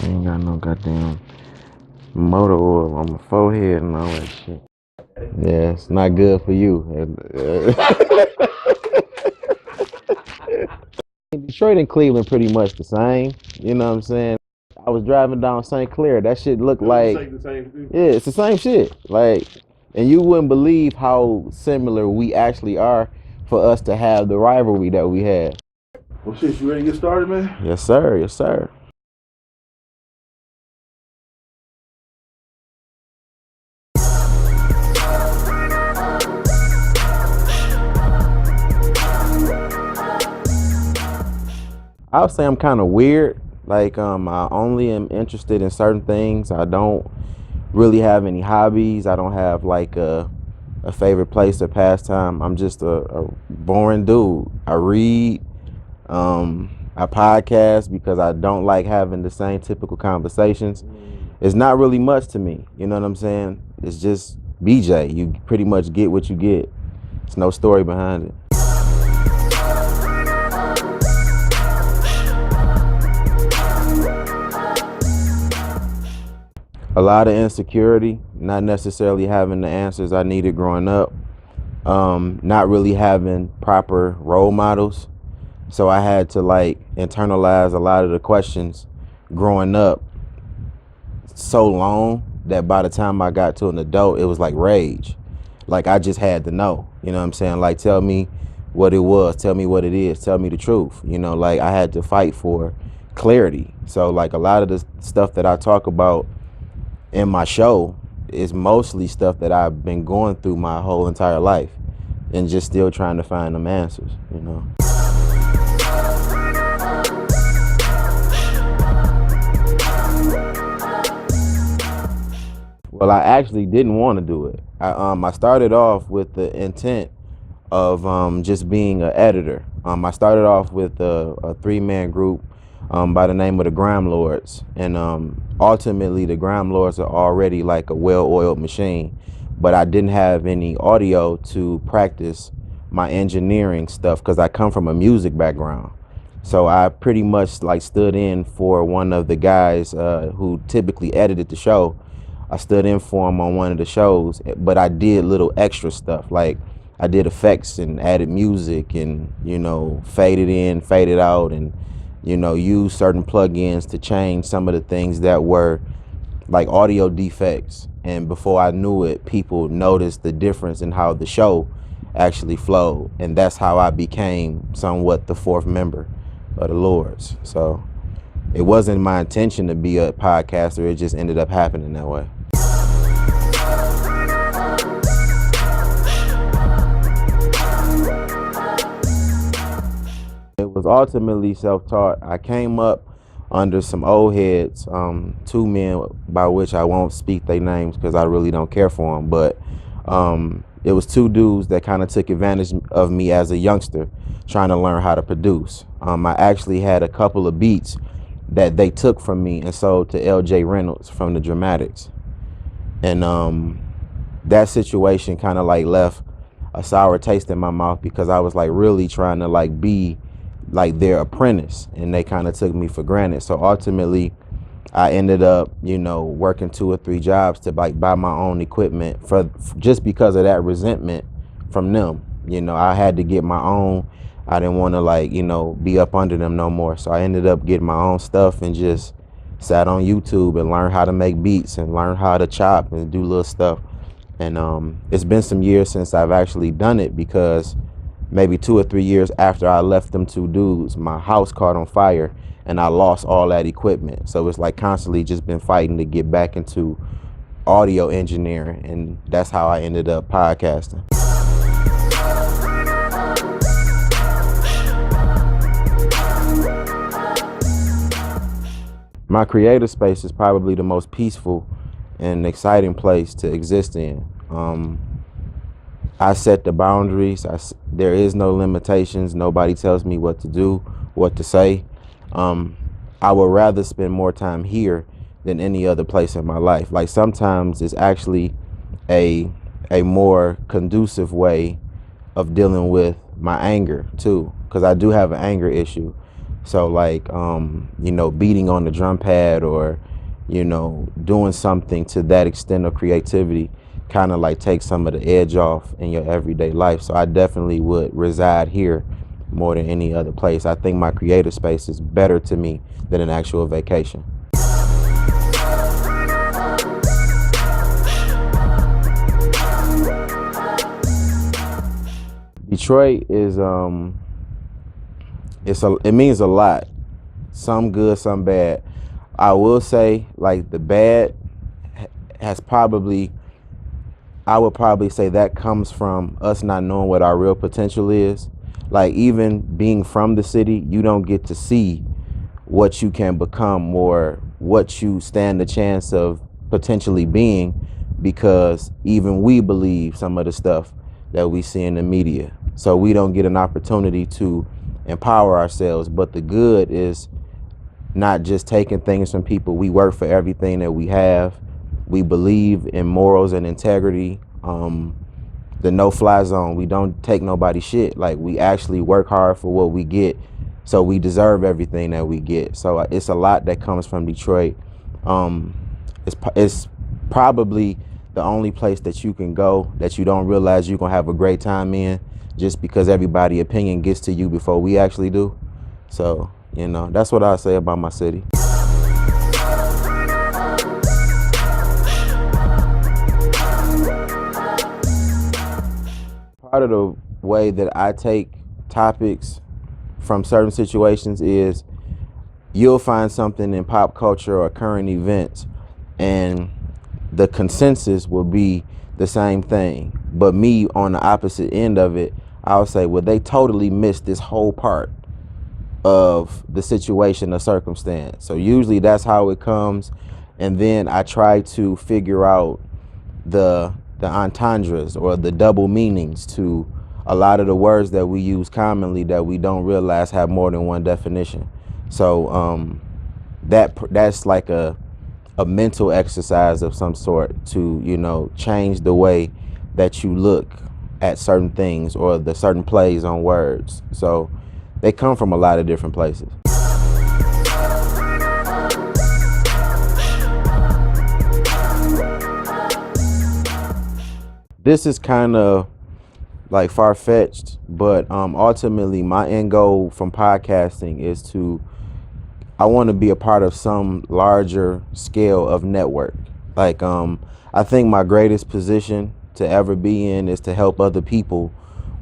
ain't got no goddamn motor oil on my forehead and all that shit. Yeah, it's not good for you. Detroit and Cleveland pretty much the same. You know what I'm saying? I was driving down St. Clair. That shit looked like, yeah, it's the same shit. Like, and you wouldn't believe how similar we actually are for us to have the rivalry that we had. Well, shit, you ready to get started, man? Yes, sir. Yes, sir. I would say I'm kind of weird. Like, I only am interested in certain things. I don't really have any hobbies. I don't have like a favorite place or pastime. I'm just a boring dude. I read, I podcast because I don't like having the same typical conversations. It's not really much to me. You know what I'm saying? It's just BJ. You pretty much get what you get. There's no story behind it. A lot of insecurity, not necessarily having the answers I needed growing up, not really having proper role models. So I had to like internalize a lot of the questions growing up so long that by the time I got to an adult, it was like rage. Like I just had to know, you know what I'm saying? Like tell me what it was, tell me what it is, tell me the truth. You know, like I had to fight for clarity. So like a lot of the stuff that I talk about in my show is mostly stuff that I've been going through my whole entire life and just still trying to find them answers, you know. Well, I actually didn't want to do it. I started off with the intent of just being an editor. I started off with a three-man group by the name of the Grime Lords, and ultimately the Grime Lords are already like a well-oiled machine, but I didn't have any audio to practice my engineering stuff because I come from a music background. So I pretty much like stood in for one of the guys who typically edited the show. I stood in for him on one of the shows, but I did little extra stuff. Like I did effects and added music and, you know, faded in, faded out, and, you know, use certain plugins to change some of the things that were like audio defects. And before I knew it, people noticed the difference in how the show actually flowed. And that's how I became somewhat the fourth member of the Lords. So it wasn't my intention to be a podcaster. It just ended up happening that way. It was ultimately self-taught. I came up under some old heads, two men by which I won't speak their names because I really don't care for them, but it was two dudes that kind of took advantage of me as a youngster trying to learn how to produce. I actually had a couple of beats that they took from me and sold to LJ Reynolds from the Dramatics. And that situation kind of like left a sour taste in my mouth because I was like really trying to like be like their apprentice, and they kind of took me for granted. So ultimately I ended up, you know, working 2 or 3 jobs to like buy my own equipment for just because of that resentment from them. You know, I had to get my own. I didn't want to like, you know, be up under them no more. So I ended up getting my own stuff and just sat on YouTube and learned how to make beats and learned how to chop and do little stuff. And it's been some years since I've actually done it because maybe 2 or 3 years after I left them two dudes, my house caught on fire and I lost all that equipment. So it's like constantly just been fighting to get back into audio engineering, and that's how I ended up podcasting. My creative space is probably the most peaceful and exciting place to exist in. I set the boundaries. There is no limitations. Nobody tells me what to do, what to say. I would rather spend more time here than any other place in my life. Like sometimes it's actually a more conducive way of dealing with my anger too, because I do have an anger issue. So like, beating on the drum pad or, doing something to that extent of creativity kind of like takes some of the edge off in your everyday life. So I definitely would reside here more than any other place. I think my creative space is better to me than an actual vacation. Detroit is it means a lot. Some good, some bad. I will say like the bad has probably, I would probably say that comes from us not knowing what our real potential is. Like even being from the city, you don't get to see what you can become or what you stand the chance of potentially being, because even we believe some of the stuff that we see in the media. So we don't get an opportunity to empower ourselves. But the good is not just taking things from people. We work for everything that we have. We believe in morals and integrity. The no-fly zone. We don't take nobody's shit. Like we actually work hard for what we get. So we deserve everything that we get. So it's a lot that comes from Detroit. It's probably the only place that you can go that you don't realize you're gonna have a great time in, just because everybody's opinion gets to you before we actually do. So, that's what I say about my city. Part of the way that I take topics from certain situations is you'll find something in pop culture or current events and the consensus will be the same thing. But me on the opposite end of it, I'll say, well, they totally missed this whole part of the situation or circumstance. So usually that's how it comes. And then I try to figure out the entendres or the double meanings to a lot of the words that we use commonly that we don't realize have more than one definition. So that's like a mental exercise of some sort to, change the way that you look at certain things or the certain plays on words. So they come from a lot of different places. This is kind of like far-fetched, but ultimately my end goal from podcasting is I want to be a part of some larger scale of network. Like I think my greatest position to ever be in is to help other people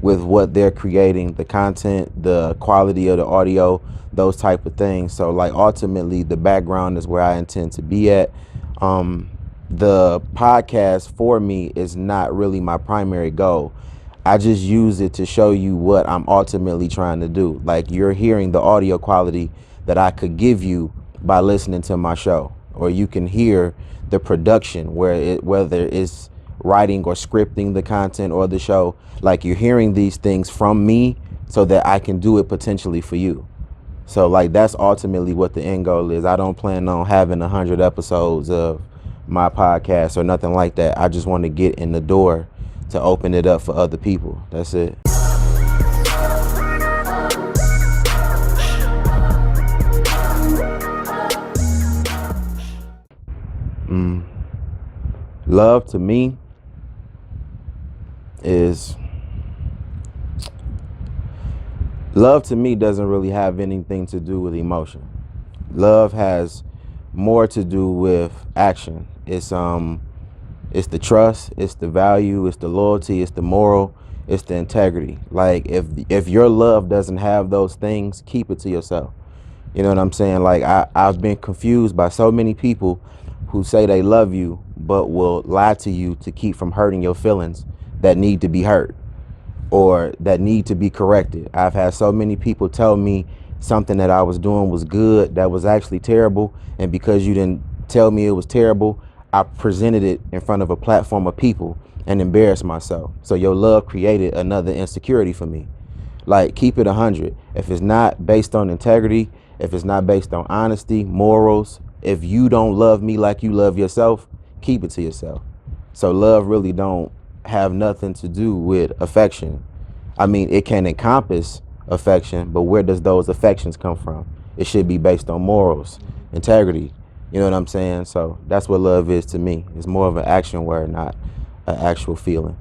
with what they're creating, the content, the quality of the audio, those type of things. So like ultimately the background is where I intend to be at. The podcast for me is not really my primary goal. I just use it to show you what I'm ultimately trying to do. Like you're hearing the audio quality that I could give you by listening to my show, or you can hear the production whether it's writing or scripting the content or the show. Like you're hearing these things from me so that I can do it potentially for you. So like that's ultimately what the end goal is. I don't plan on having 100 episodes of my podcast or nothing like that. I just want to get in the door to open it up for other people. That's it. Love to me doesn't really have anything to do with emotion. Love has more to do with action. It's the trust, it's the value, it's the loyalty, it's the moral, it's the integrity. Like if your love doesn't have those things, keep it to yourself. You know what I'm saying? Like I've been confused by so many people who say they love you but will lie to you to keep from hurting your feelings that need to be hurt or that need to be corrected. I've had so many people tell me something that I was doing was good that was actually terrible, and because you didn't tell me it was terrible, I presented it in front of a platform of people and embarrassed myself. So your love created another insecurity for me. Like keep it 100. If it's not based on integrity, if it's not based on honesty, morals, if you don't love me like you love yourself, keep it to yourself. So love really don't have nothing to do with affection. I mean, it can encompass affection, but where does those affections come from? It should be based on morals, integrity. You know what I'm saying? So that's what love is to me. It's more of an action word, not an actual feeling.